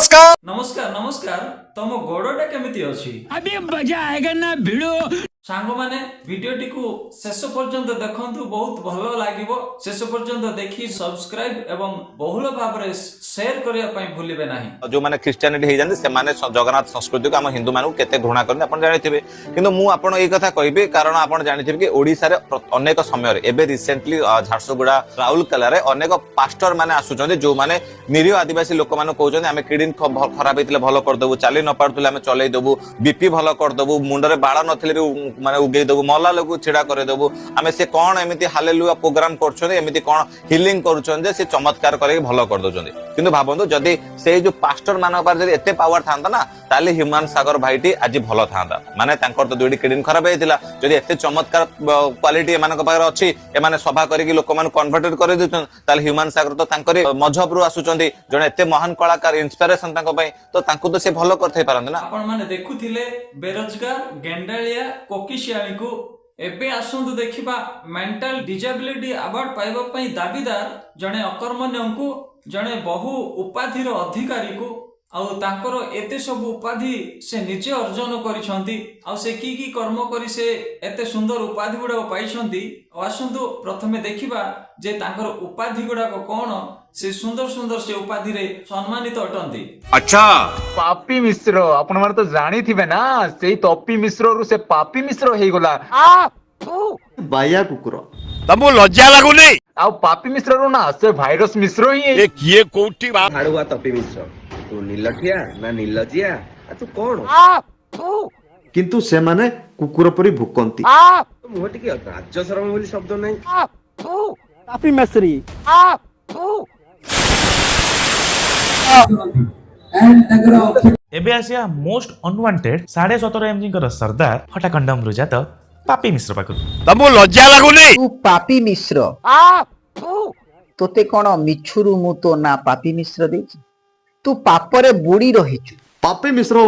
नमस्कार नमस्कार नमस्कार तुम गोड़टा केमिति अछि अभी मजा आएगा ना भिड़ो सांग माने वीडियोटी को शेष पर्यंत देखंतु बहुत भलो लागिवो शेष पर्यंत देखि सब्सक्राइब एवं बहुल भाव रे शेयर करिया पई भूलिबे नाही जो माने क्रिश्चियनिटी हे जाने से माने जगन्नाथ संस्कृति को हम हिंदू मानू केते घृणा करने आपण जानिथिबे किंतु मु आपण ए कथा कहबे कारण आपण जानिथिबे कि ओडिसा रे अनेक समय रे एबे रिसेंटली झारसुगुड़ा राउरकेला रे अनेक पास्टर माने आसुचंदे जो माने निरीह आदिवासी लोक माने कहउचंदे हमें किडनी खराब हेतिले भलो कर देबु चाली न पारतले हमें चलै देबु बीपी भलो कर देबु मुंडरे बाळ नथिले माने उगै देबु मल्ला लोक छिडा करे देबु हमें से कोन एमिति हालेलुया प्रोग्राम करछोने एमिति कोन हीलिंग करूचंदे से चमत्कार करे भलो कर दोचंदे किंतु भाबंतु जदी से जो पास्टर मान पर जदी एते पावर थांदा ना ताले ह्यूमन सागर भाईटी आज भलो थांदा माने तांकर तो दुडी किडनी खराब हेतिला जदी एते चमत्कार क्वालिटी एमान को पाकर अछि एमाने सभा करे कि लोक मान कन्वर्टेड करे दितन ताले ह्यूमन सागर तो तांकरे मजहब रु आसुचंदी जने एते महान कलाकार इंस्पिरेशन तांको पई तो तांको तो से भलो करथै पारंद ना आपण माने देखुथिले बेरोजगार गेंडालिया कोकिशियाणी को एबे आसंतु देखिबा मेंटल डिजेबिलिटी अवार्ड पाइबा पई दाबीदार जने अकर्मण्यंकु जने बहु उपाधिर अधिकारी को आउ तांकर एते सब उपाधि से निजे अर्जन करिसंती आउ से की कर्म करी से एते सुंदर उपाधि गुडा पाइसंती आसंतु प्रथमे देखिबा जे तांकर उपाधि गुडा कोन से सुंदर सुंदर से उपाधि रे सम्मानित अटंती। अच्छा पापी मिश्र आपण माने तो जानी थिबे ना सेई तपी मिश्र रु से पापी मिश्र हेई गला बाया कुकुर तमु लज्जा लागुनी आ पापी मिश्र रु ना से भाइरस मिश्र ही ए किए कोठी बा हाड़ुआ तपी मिश्र तू नीलठिया ना नीलजिया तू कौन किंतु से माने कुकुर परी भुकंती मुह टिके राज्य शरण बोली शब्द नहीं पापी मिश्री एबे आसिया मोस्ट अनवांटेड 17.5 एमजी सरदार हटाखंड मृजात पापी मिश्र पाखु तमु लज्जा लागुनी तू पापी मिश्र तोते कोन मिछुरु मु तो ना पापी मिश्र देछि तू पापरे बुड़ी रहिछु पापी मिश्र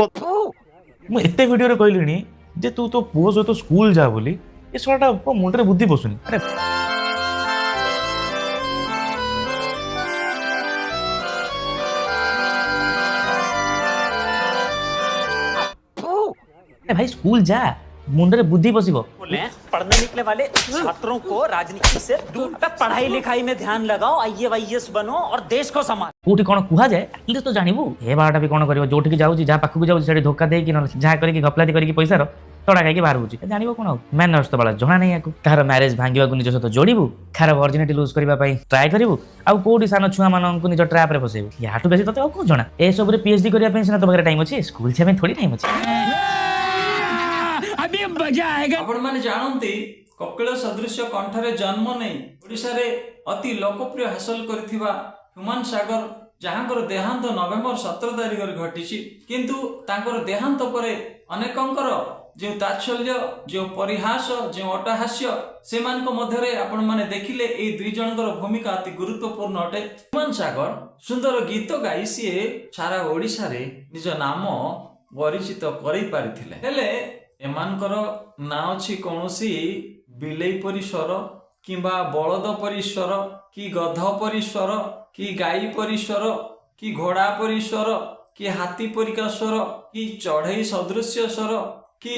मु एते वीडियो रे कहलिनी जे तू तो पुओ जो तो स्कूल जा बोली ए सोटा मुंड रे बुद्धि बसुनी अरे भाई स्कूल जा मुंडे बुद्धि बसिबो पढ़ने निकले वाले छात्रों को राजनीति से दूर तक पढ़ाई लिखाई में ध्यान लगाओ आईएएस बनो और देश को संभालो कोठी कोन कुहा जाय एटलीस्ट तो जानिबु हे बाटा भी कोन करिवो जोठी जाउची जा पाखु जाउची सेठी धोखा देई कि न जा करी कि गपलाती करी कि पैसा रो तोड़ा खाई कि बाहर बुची जानिबो कोन मैनर्स तो बड़ा जणा नै याकु तार मैरिज भांगिबा को निज सहित जोड़िबु खार वर्जिनिटी लूज करबा पई ट्राई करिबु आ कोठी सानो छुआ मानन को निज ट्रैप रे फसेबु याटू बेसी तते को जणा ए सब रे पीएचडी करिया पे सिना तो बगैर टाइम अछि स्कूल छे में थोड़ी टाइम अछि अभी मजा आएगा आपण माने जानंती कपिल सदृश कंठरे जन्म नै ओडिसा रे अति लोकप्रिय हासिल करथिबा ह्यूमन सागर जहाँकर देहांत नवेम्बर 17 तारिख रे घटिछि किंतु तांकर देहांत परे अनेकंकर जो तात्सल्य जो परिहास जो अटहास्य सेमानक मध्यरे आपण माने देखिले एई दुई जनकर भूमिका अति गुरुत्वपूर्ण अटे ह्यूमन सागर सुंदर गीत गाई सिए सारा ओडिसा रे निज नाम परिचित करै पारिथिले हेले एमानकर ना अछि कोनोसी बिलेई परी स्वर किंबा बलद परी स्वर कि गध परी स्वर कि गाई परी स्वर कि घोड़ा परी स्वर कि हाथी परिका स्वर कि चढ़ई सदृश स्वर कि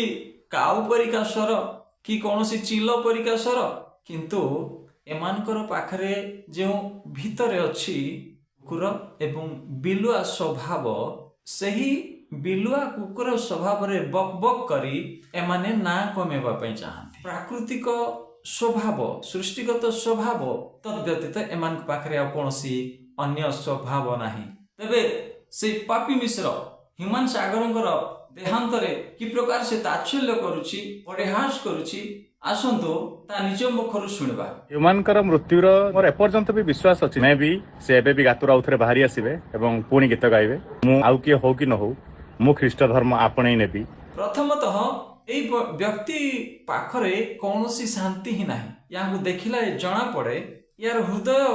काउ परिका स्वर कि कोनोसी चिलो परिका स्वर किंतु एमानकर पाखरे जो भितरे अछि कुकुर एवं बिलुआ स्वभाव सही बिलुआ कुकुर स्वभाव रे बक बक करी एमाने ना कमेबा पई चाहंती प्राकृतिक स्वभाव सृष्टिगत स्वभाव तद्व्यतीत एमान पाखरे कोनोसी अन्य स्वभाव नाही तबे से पापी मिश्र ह्यूमन सागरंकर देहांतरे कि प्रकार से ताच्छल्य करूची परिहास करूची आसंतो ता निज मुखरु सुनिबा ह्यूमन कर मृत्युर मोर एपर्यंत भी विश्वास अछि मैं भी से एबे भी गातुर आउथरे बाहरी आसीबे एवं पुणी गीत गाइबे मु आउ के हो कि न हो मु ख्रीष्ट धर्म आपणे नेबी प्रथमतः एई व्यक्ति पाखरे कौनसी शांति ही नाही याहु देखिला जणा पड़े यार हृदय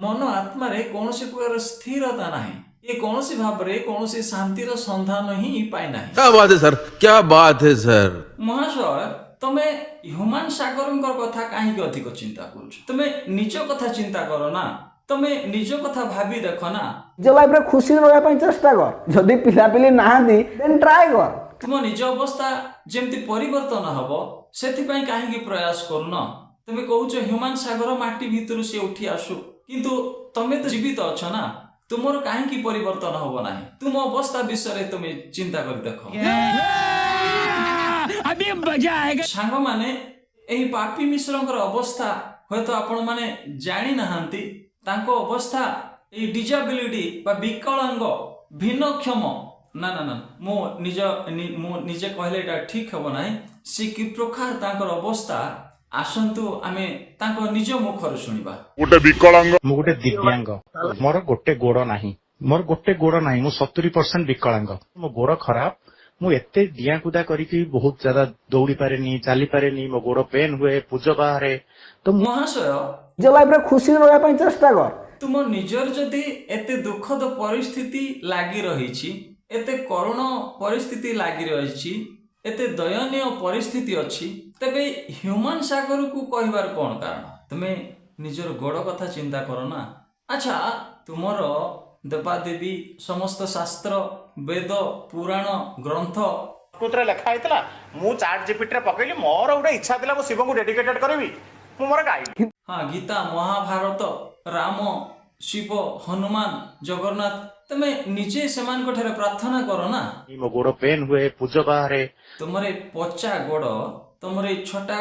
मन आत्मा रे कौनसी प्रकार स्थिरता नाही ये कौनसी भाव रे कौनसी शांतिर संधान ही पाई नाही क्या बात है सर क्या बात है सर महाशय तमे ह्यूमन सागरंकर कथा काहे अधिक चिंता करूछ तमे निज कथा चिंता करो ना ତମେ ନିଜ କଥା ଭାବି ଦେଖ ନା, ନିଜ ଲାଇଫରେ ଖୁସି ରହିବା ପାଇଁ ଚେଷ୍ଟା କର। ଯଦି ପିଲାପିଲି ନାହାନ୍ତି ଦେନ୍ ଟ୍ରାଏ କର। ତୁମ ନିଜ ଅବସ୍ଥା ଯେମିତି ପରିବର୍ତ୍ତନ ହବ ସେଥିପାଇଁ କାହିଁକି ପ୍ରୟାସ କରୁନ? ତମେ କହୁଛ ହ୍ୟୁମାନ ସାଗର ମାଟି ଭିତରୁ ସେ ଉଠି ଆସୁ, କିନ୍ତୁ ତମେ ତ ଜୀବିତ ଅଛ ନା, ତୁମର କାହିଁକି ପରିବର୍ତ୍ତନ ହବ ନାହିଁ? ତୁମ ଅବସ୍ଥା ବିଷୟରେ ତୁମେ ଚିନ୍ତା କରି ଦେଖ। अभी मजा आएगा। ସାଙ୍ଗମାନେ, ଏହି ପାପି ମିଶ୍ରଙ୍କର ଅବସ୍ଥା ହୁଏତ ଆପଣ ମାନେ ଜାଣି ନାହାନ୍ତି। ତାଙ୍କ ଅବସ୍ଥା ଏହି ଡିଜାବିଲିଟି ବା ବିକଳାଙ୍ଗ ଭିନ୍ନକ୍ଷମ, ନା ନା ନା ମୁଁ ନିଜେ କହିଲେ ଏଇଟା ଠିକ ହେବ ନାହିଁ। ସେ କି ପ୍ରକାର ତାଙ୍କର ଅବସ୍ଥା, ଆସନ୍ତୁ ଆମେ ତାଙ୍କ ନିଜ ମୁଖରୁ ଶୁଣିବା। ମୁଁ ଗୋଟେ ଦିବ୍ୟାଙ୍ଗ, ମୋର ଗୋଟେ ଗୋଡ ନାହିଁ, ମୁଁ 70% ବିକଳାଙ୍ଗ। ମୋ ଗୋଡ ଖରାପ, ମୁଁ ଏତେ ଡିଆଁ କୁଦା କରିକି ବହୁତ ଜାଗା ଦୌଡ଼ି ପାରେନି, ଚାଲି ପାରେନି, ମୋ ଗୋଡ ପେନ୍ ହୁଏ, ପୂଜ ବାହାରେ। ତ ମହାଶୟ, ନିଜ ଲାଇଫରେ ଖୁସି ରହିବା ପାଇଁ ଚେଷ୍ଟା କର। ତୁମ ନିଜର ଯଦି ଏତେ ଦୁଃଖଦ ପରିସ୍ଥିତି ଲାଗି ରହିଛି, ଏତେ କରୁଣ ପରିସ୍ଥିତି ଲାଗି ରହିଛି, ଏତେ ଦୟନୀୟ ପରିସ୍ଥିତି ଅଛି, ତେବେ ହ୍ୟୁମାନ ସାଗରକୁ କହିବାର କଣ କାରଣ? ତୁମେ ନିଜର ଗୋଡ଼ କଥା ଚିନ୍ତା କର ନା। ଆଚ୍ଛା, ତୁମର ଦେବାଦେବୀ, ସମସ୍ତ ଶାସ୍ତ୍ର, ବେଦ, ପୁରାଣ, ଗ୍ରନ୍ଥ ପ୍ରକୃତରେ ଲେଖା ହେଇଥିଲା। ମୁଁ ଚାଟ୍ ଜିପିଟିରେ ପକେଇଲି, ମୋର ଗୋଟେ ଇଚ୍ଛା ଥିଲା ମୁଁ ଶିବଙ୍କୁ ଡେଡିକେଟେଡ୍ କରିବି, ମୁଁ ମୋର ଗାଇଲି। ହଁ, ଗୀତା, ମହାଭାରତ, ରାମ, ଶିବ, ହନୁମାନ, ଜଗନ୍ନାଥ, ତମେ ନିଜେ ସେମାନଙ୍କ ଠାରେ ପ୍ରାର୍ଥନା କର ନା। ମୋ ଗୋଡ ପେନ୍ ହୁଏ, ପୂଜ ବାହାରେ। ତୁମର ଏ ପଚା ଗୋଡ଼, ତୁମର ଏ ଛୋଟା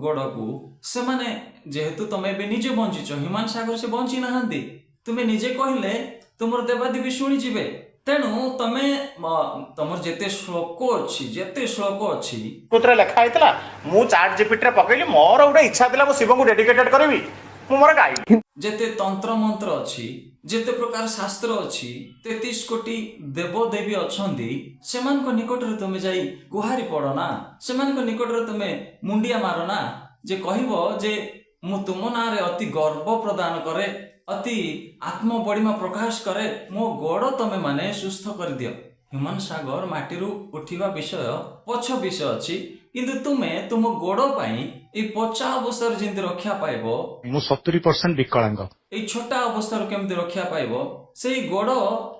ଗୋଡ଼କୁ ସେମାନେ, ଯେହେତୁ ତମେ ଏବେ ନିଜେ ବଞ୍ଚିଛ, ହ୍ୟୁମାନ ସାଗର ସେ ବଞ୍ଚି ନାହାନ୍ତି, ତୁମେ ନିଜେ କହିଲେ ତୁମର ଦେବାଦେବୀ ଶୁଣିଯିବେ। ତେଣୁ ତମର ଯେତେ ଶ୍ଲୋକ ଅଛି ପ୍ରକୃତରେ ଲେଖା ହେଇଥିଲା। ମୁଁ ଚାଟ୍ ଜିପିଟିରେ ପକେଇଲି, ମୋର ଗୋଟେ ଇଚ୍ଛା ଥିଲା ମୁଁ ଶିବଙ୍କୁ ଡେଡିକେଟେଡ୍ କରିବି, ମୁଁ ମୋର ଗାଇଲି। ଯେତେ ତନ୍ତ୍ର ମନ୍ତ୍ର ଅଛି, ଯେତେ ପ୍ରକାର ଶାସ୍ତ୍ର ଅଛି, 33 କୋଟି ଦେବଦେବୀ ଅଛନ୍ତି, ସେମାନଙ୍କ ନିକଟରେ ତୁମେ ଯାଇ ଗୁହାରି ପଡ଼ ନା। ସେମାନଙ୍କ ନିକଟରେ ତୁମେ ମୁଣ୍ଡିଆ ମାର ନା, ଯେ କହିବ ଯେ ମୁଁ ତୁମ ନାଁରେ ଅତି ଗର୍ବ ପ୍ରଦାନ କରେ, ଅତି ଆତ୍ମବଡ଼ିମା ପ୍ରକାଶ କରେ, ମୋ ଗୋଡ଼ ତମେ ମାନେ ସୁସ୍ଥ କରିଦିଅ। ହ୍ୟୁମାନ ସାଗର ମାଟିରୁ ଉଠିବା ବିଷୟ ପଛ ବିଷୟ ଅଛି, କିନ୍ତୁ ତୁମେ ତୁମ ଗୋଡ଼ ପାଇଁ ଏଇ ପଚା ଅବସ୍ଥାରୁ ଯେମିତି ରକ୍ଷା ପାଇବ, ମୁଁ 70% ବିକଳାଙ୍ଗ। ଏଇ ଛୋଟା ଅବସ୍ଥାରୁ କେମିତି ରକ୍ଷା ପାଇବ, ସେଇ ଗୋଡ଼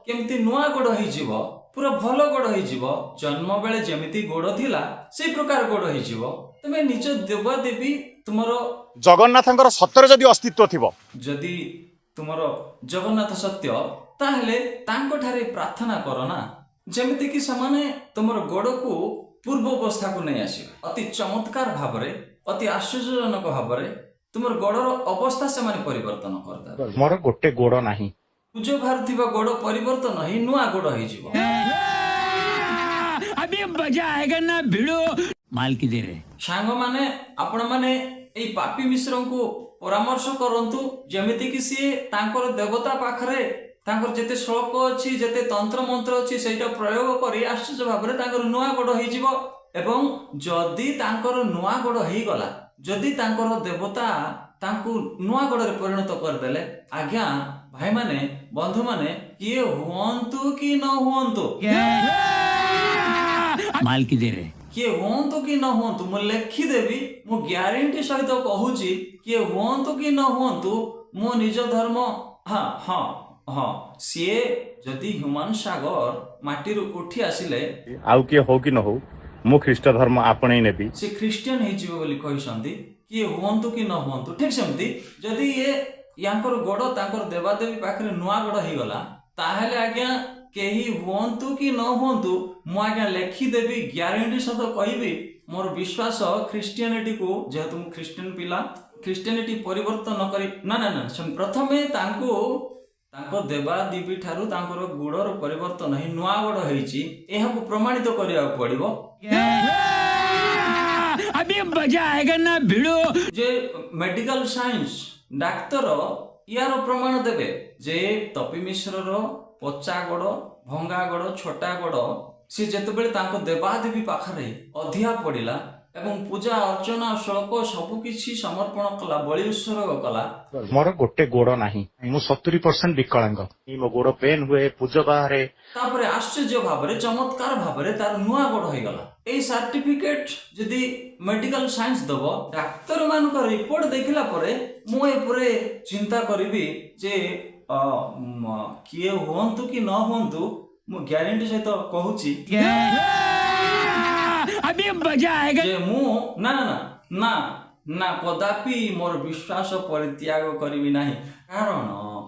କେମିତି ନୂଆ ଗୋଡ଼ ହେଇଯିବ, ପୁରା ଭଲ ଗୋଡ଼ ହେଇଯିବ, ଜନ୍ମ ବେଳେ ଯେମିତି ଗୋଡ଼ ଥିଲା ସେଇ ପ୍ରକାର ଗୋଡ଼ ହେଇଯିବ। ତମେ ନିଜ ଦେବାଦେବୀ, ତୁମର ଜଗନ୍ନାଥଙ୍କର ସତରେ ଯଦି ଅସ୍ତିତ୍ୱ ଥିବ, ଯଦି ତୁମର ଜଗନ୍ନାଥ ସତ୍ୟ, ତାହେଲେ ତାଙ୍କ ଠାରେ ପ୍ରାର୍ଥନା କର ନା, ଯେମିତିକି ସେମାନେ ତୁମର ଗୋଡ଼କୁ ପୂର୍ବ ଅବସ୍ଥାକୁ ନେଇ ଆସିବେ। ଅତି ଚମତ୍କାର ଭାବରେ, ଅତି ଆଶ୍ଚର୍ଯ୍ୟଜନକ ଭାବରେ ତୁମର ଗୋଡ଼ର ଅବସ୍ଥା ସେମାନେ ପରିବର୍ତ୍ତନ କରିଦେବେ। ମୋର ଗୋଟେ ଗୋଡ ନାହିଁ। ପୂଜ ବାହାରୁଥିବା ଗୋଡ଼ ପରିବର୍ତ୍ତନ ହେଇ ନୂଆ ଗୋଡ଼ ହେଇଯିବ। अभी मजा आएगा ना भिड़ो। माल की दे रहे ସାଙ୍ଗମାନେ, ଆପଣମାନେ ଏଇ ପାପି ମିଶ୍ରଙ୍କୁ ପରାମର୍ଶ କରନ୍ତୁ, ଯେମିତିକି ସିଏ ତାଙ୍କର ଦେବତା ପାଖରେ ତାଙ୍କର ଯେତେ ଶ୍ଲୋକ ଅଛି, ଯେତେ ତନ୍ତ୍ର ମନ୍ତ୍ର ଅଛି, ସେଇଟା ପ୍ରୟୋଗ କରି ଆଶ୍ଚର୍ଯ୍ୟ ଭାବରେ ତାଙ୍କର ନୂଆ ଗୋଡ଼ ହେଇଯିବ। ଏବଂ ଯଦି ତାଙ୍କର ନୂଆ ଗୋଡ଼ ହେଇଗଲା, ଯଦି ତାଙ୍କର ଦେବତା ତାଙ୍କୁ ନୂଆ ଗୋଡ଼ରେ ପରିଣତ କରିଦେଲେ, ଆଜ୍ଞା ଭାଇମାନେ, ବନ୍ଧୁମାନେ, କିଏ ହୁଅନ୍ତୁ କି ନ ହୁଅନ୍ତୁ, माल की दे रहे କିଏ ହୁଅନ୍ତୁ କି ନ ହୁଅନ୍ତୁ, ମୁଁ ଲେଖିଦେବି, ମୁଁ ଗ୍ୟାରେଣ୍ଟି ସହିତ କହୁଛି, କିଏ ହୁଅନ୍ତୁ କି ନ ହୁଅନ୍ତୁ, ମୋ ନିଜ ଧର୍ମ, ହଁ, ସିଏ ଯଦି ହ୍ୟୁମାନ ସାଗର ମାଟିରୁ ଉଠି ଆସିଲେ, ଆଉ କିଏ ହଉ କି ନ ହଉ, ମୁଁ ଖ୍ରୀଷ୍ଟ ଧର୍ମ ଆପଣେଇ ନେବି। ସେ ଖ୍ରୀଷ୍ଟିଆନ ହେଇଯିବ ବୋଲି କହିଛନ୍ତି। କିଏ ହୁଅନ୍ତୁ କି ନ ହୁଅନ୍ତୁ, ଠିକ ସେମିତି ଯଦି ୟାଙ୍କର ଗୋଡ଼ ତାଙ୍କର ଦେବାଦେବୀ ପାଖରେ ନୂଆ ଗୋଡ଼ ହେଇଗଲା, ତାହେଲେ ଆଜ୍ଞା କେହି ହୁଅନ୍ତୁ କି ନ ହୁଅନ୍ତୁ, ମୁଁ ଆଜ୍ଞା ଲେଖିଦେବି, ଗ୍ୟାରେଣ୍ଟି ସହିତ କହିବି, ମୋର ବିଶ୍ୱାସ ଖ୍ରୀଷ୍ଟିଆନିଟିକୁ, ଯେହେତୁ ମୁଁ ଖ୍ରୀଷ୍ଟିଆନ ପିଲା, ଖ୍ରୀଷ୍ଟିଆନିଟି ପରିବର୍ତ୍ତନ କରି ନା ପ୍ରଥମେ ତାଙ୍କୁ ତାଙ୍କ ଦେବାଦେବୀ ଠାରୁ ତାଙ୍କର ଗୋଡ଼ର ପରିବର୍ତ୍ତନ ହେଇ ନୂଆ ଗୋଡ଼ ହେଇଛି, ଏହାକୁ ପ୍ରମାଣିତ କରିବାକୁ ପଡ଼ିବ। अभी मजा आएगा ना भिड़ो। ଯେ ମେଡିକାଲ ସାଇନ୍ସ ଡାକ୍ତର ୟାର ପ୍ରମାଣ ଦେବେ ଯେ ତପି ମିଶ୍ରର ପଚା ଗୋଡ଼, ଭଙ୍ଗା ଗୋଡ଼, ଛୋଟା ଗୋଡ଼, ସେ ଯେତେବେଳେ ତାଙ୍କ ଦେବାଦେବୀ ପାଖରେ ଅଧିଆ ପଡ଼ିଲା ଏବଂ ପୂଜା ଅର୍ଚ୍ଚନା ଶ୍ଳୋକ ସବୁକିଛି ସମର୍ପଣ କଲା, ବଳି ଉତ୍ସର୍ଗ କଲା। ମୋର ଗୋଟେ ଗୋଡ ନାହିଁ, ମୁଁ 70% ବିକଳାଙ୍ଗ, ମୋ ଗୋଡ ପେନ୍ ହୁଏ, ପୂଜ ବାହାରେ। ତାପରେ ଆଶ୍ଚର୍ଯ୍ୟ ଭାବରେ ଚମତ୍କାର ଭାବରେ ତାର ନୂଆ ଗୋଡ଼ ହେଇଗଲା। ଏଇ ସାର୍ଟିଫିକେଟ ଯଦି ମେଡିକାଲ ସାଇନ୍ସ ଦବ, ଡାକ୍ତର ମାନଙ୍କ ରିପୋର୍ଟ ଦେଖିଲା ପରେ ମୁଁ ଏପରେ ଚିନ୍ତା କରିବି ଯେ କିଏ ହୁଅନ୍ତୁ କି ନ ହୁଅନ୍ତୁ, ମୁଁ ଗ୍ୟାରେଣ୍ଟି ସହିତ କହୁଛି अभी मजा आएगा। ଯେ ମୁଁ ନା ନା ନା ନା ନା କଦାପି ମୋର ବିଶ୍ୱାସ ପରିତ୍ୟାଗ କରିବି ନାହିଁ। କାରଣ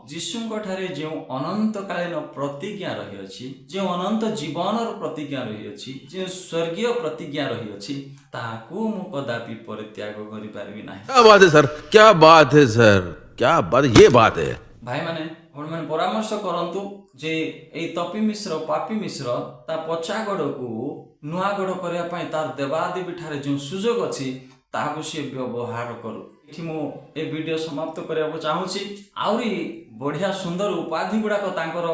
ଯୀଶୁଙ୍କ ଠାରେ ଯେଉଁ ଅନନ୍ତକାଳୀନ ପ୍ରତିଜ୍ଞା ରହିଅଛି, ଯେଉଁ ଅନନ୍ତ ଜୀବନର ପ୍ରତିଜ୍ଞା ରହିଅଛି, ଯେଉଁ ସ୍ୱର୍ଗୀୟ ପ୍ରତିଜ୍ଞା ରହିଅଛି, ତାହାକୁ ମୁଁ କଦାପି ପରିତ୍ୟାଗ କରିପାରିବି ନାହିଁ। क्या बात है सर, क्या बात है सर, क्या बात, ये बात है। ଭାଇମାନେ ଆପଣମାନେ ପରାମର୍ଶ କରନ୍ତୁ ଯେ ଏଇ ତପି ମିଶ୍ର ପାପି ମିଶ୍ର ତା ପଛା ଗୋଡ଼କୁ ନୂଆ ଗୋଡ଼ କରିବା ପାଇଁ ତାର ଦେବାଦେବୀ ଠାରେ ଯେଉଁ ସୁଯୋଗ ଅଛି ତାହାକୁ ସିଏ ବ୍ୟବହାର କରୁ। ଏଠି ମୁଁ ଏ ଭିଡ଼ିଓ ସମାପ୍ତ କରିବାକୁ ଚାହୁଁଛି। ଆହୁରି ବଢ଼ିଆ ସୁନ୍ଦର ଉପାଧି ଗୁଡ଼ାକ ତାଙ୍କର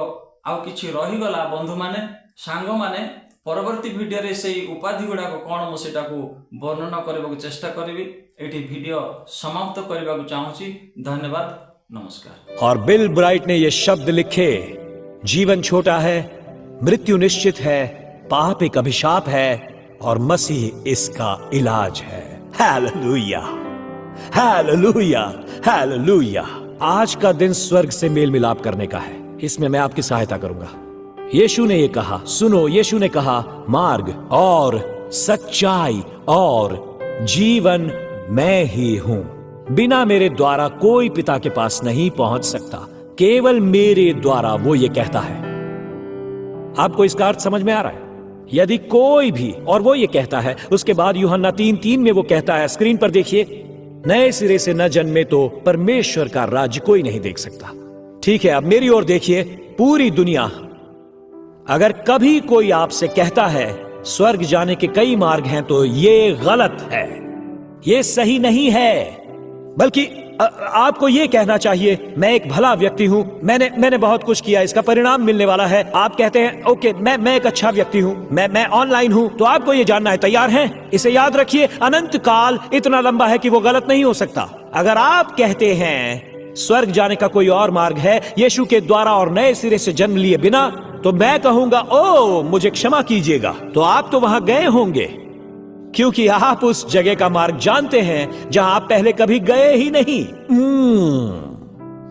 ଆଉ କିଛି ରହିଗଲା ବନ୍ଧୁମାନେ, ସାଙ୍ଗମାନେ। ପରବର୍ତ୍ତୀ ଭିଡ଼ିଓରେ ସେଇ ଉପାଧି ଗୁଡ଼ାକ କ'ଣ ମୁଁ ସେଟାକୁ ବର୍ଣ୍ଣନା କରିବାକୁ ଚେଷ୍ଟା କରିବି। ଏଠି ଭିଡ଼ିଓ ସମାପ୍ତ କରିବାକୁ ଚାହୁଁଛି। ଧନ୍ୟବାଦ, नमस्कार। और बिल ब्राइट ने ये शब्द लिखे, जीवन छोटा है, मृत्यु निश्चित है, पाप एक अभिशाप है और मसीह इसका इलाज है। Hallelujah, hallelujah, hallelujah. आज का दिन स्वर्ग से मेल मिलाप करने का है, इसमें मैं आपकी सहायता करूंगा। यीशु ने ये कहा, सुनो, यीशु ने कहा, मार्ग और सच्चाई और जीवन मैं ही हूं, बिना मेरे द्वारा कोई पिता के पास नहीं पहुंच सकता, केवल मेरे द्वारा, वो ये कहता है। आपको इसका अर्थ समझ में आ रहा है? यदि कोई भी, और वो ये कहता है, उसके बाद यूहन्ना 3:3 में वो कहता है, स्क्रीन पर देखिए, नए सिरे से न जन्मे तो परमेश्वर का राज्य कोई नहीं देख सकता। ठीक है, अब मेरी ओर देखिए, पूरी दुनिया, अगर कभी कोई आपसे कहता है स्वर्ग जाने के कई मार्ग हैं, तो ये गलत है, ये सही नहीं है। बल्कि आपको यह कहना चाहिए, मैं एक भला व्यक्ति हूं, मैंने बहुत कुछ किया, इसका परिणाम मिलने वाला है। आप कहते हैं, ओके, मैं एक अच्छा व्यक्ति हूं, मैं ऑनलाइन हूं, तो आपको यह जानना है, तैयार हैं? इसे याद रखिए, अनंत काल इतना लंबा है कि वो गलत नहीं हो सकता। अगर आप कहते हैं स्वर्ग जाने का कोई और मार्ग है यीशु के द्वारा और नए सिरे से जन्म लिए बिना, तो मैं कहूंगा, ओ मुझे क्षमा कीजिएगा, तो आप तो वहां गए होंगे, क्योंकि आप उस जगह का मार्ग जानते हैं जहां आप पहले कभी गए ही नहीं।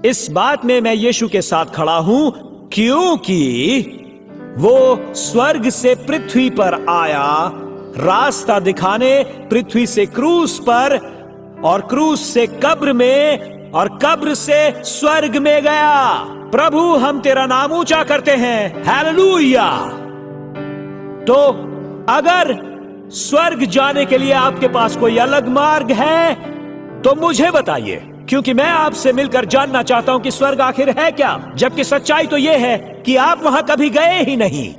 इस बात में मैं यीशु के साथ खड़ा हूं, क्योंकि वो स्वर्ग से पृथ्वी पर आया, रास्ता दिखाने, पृथ्वी से क्रूस पर, और क्रूस से कब्र में, और कब्र से स्वर्ग में गया। प्रभु, हम तेरा नाम ऊंचा करते हैं। हालेलुया। तो अगर स्वर्ग जाने के लिए आपके पास कोई अलग मार्ग है तो मुझे बताइए, क्योंकि मैं आपसे मिलकर जानना चाहता हूं कि स्वर्ग आखिर है क्या, जबकि सच्चाई तो यह है कि आप वहां कभी गए ही नहीं।